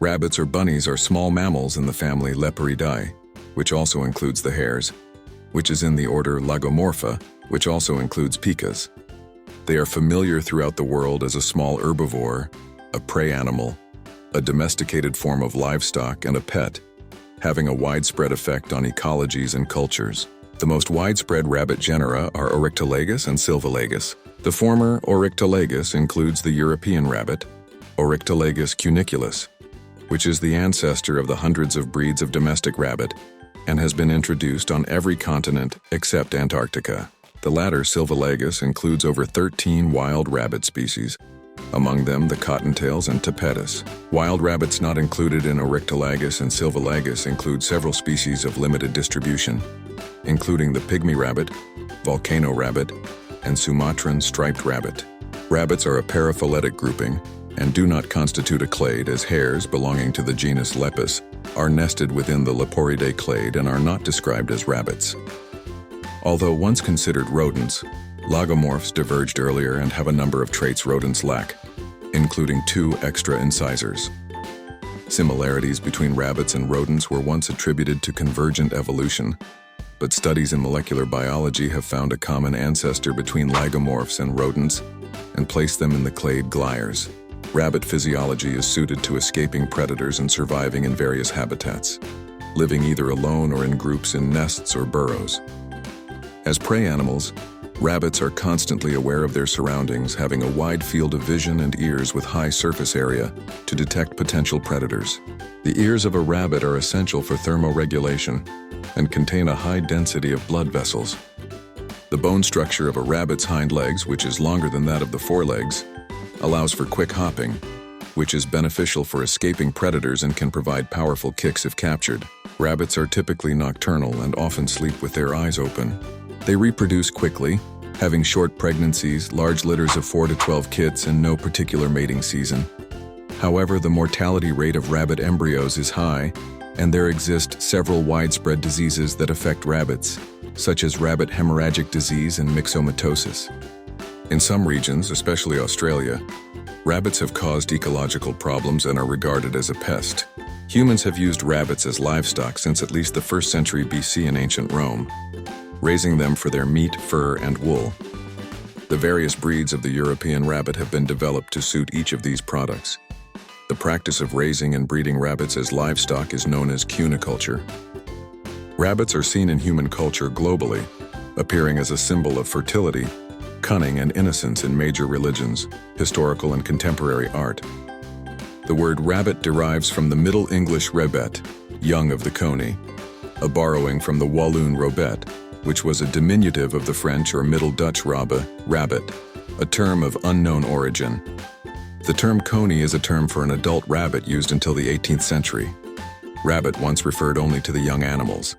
Rabbits or bunnies are small mammals in the family Leporidae, which also includes the hares, which is in the order Lagomorpha, which also includes picas. They are familiar throughout the world as a small herbivore, a prey animal, a domesticated form of livestock, and a pet, having a widespread effect on ecologies and cultures. The most widespread rabbit genera are Oryctolagus and Sylvilagus. The former, Oryctolagus, includes the European rabbit, Oryctolagus cuniculus, which is the ancestor of the hundreds of breeds of domestic rabbit and has been introduced on every continent except Antarctica. The latter, Sylvilagus, includes over 13 wild rabbit species, among them the cottontails and tapetus. Wild rabbits not included in Oryctolagus and Sylvilagus include several species of limited distribution, including the pygmy rabbit, volcano rabbit, and Sumatran striped rabbit. Rabbits are a paraphyletic grouping and do not constitute a clade, as hares belonging to the genus Lepus are nested within the Leporidae clade and are not described as rabbits. Although once considered rodents, lagomorphs diverged earlier and have a number of traits rodents lack, including 2 extra incisors. Similarities between rabbits and rodents were once attributed to convergent evolution, but studies in molecular biology have found a common ancestor between lagomorphs and rodents and placed them in the clade gliers. Rabbit physiology is suited to escaping predators and surviving in various habitats, living either alone or in groups in nests or burrows. As prey animals, rabbits are constantly aware of their surroundings, having a wide field of vision and ears with high surface area to detect potential predators. The ears of a rabbit are essential for thermoregulation and contain a high density of blood vessels. The bone structure of a rabbit's hind legs, which is longer than that of the forelegs, allows for quick hopping, which is beneficial for escaping predators and can provide powerful kicks if captured. Rabbits are typically nocturnal and often sleep with their eyes open. They reproduce quickly, having short pregnancies, large litters of 4 to 12 kits, and no particular mating season. However, the mortality rate of rabbit embryos is high, and there exist several widespread diseases that affect rabbits, such as rabbit hemorrhagic disease and myxomatosis. In some regions, especially Australia, rabbits have caused ecological problems and are regarded as a pest. Humans have used rabbits as livestock since at least the 1st century BC in ancient Rome, raising them for their meat, fur, and wool. The various breeds of the European rabbit have been developed to suit each of these products. The practice of raising and breeding rabbits as livestock is known as cuniculture. Rabbits are seen in human culture globally, appearing as a symbol of fertility, cunning, and innocence in major religions, historical and contemporary art. The word rabbit derives from the Middle English rebet, young of the coney, a borrowing from the Walloon robet, which was a diminutive of the French or Middle Dutch robbe, rabbit, a term of unknown origin. The term coney is a term for an adult rabbit used until the 18th century. Rabbit once referred only to the young animals.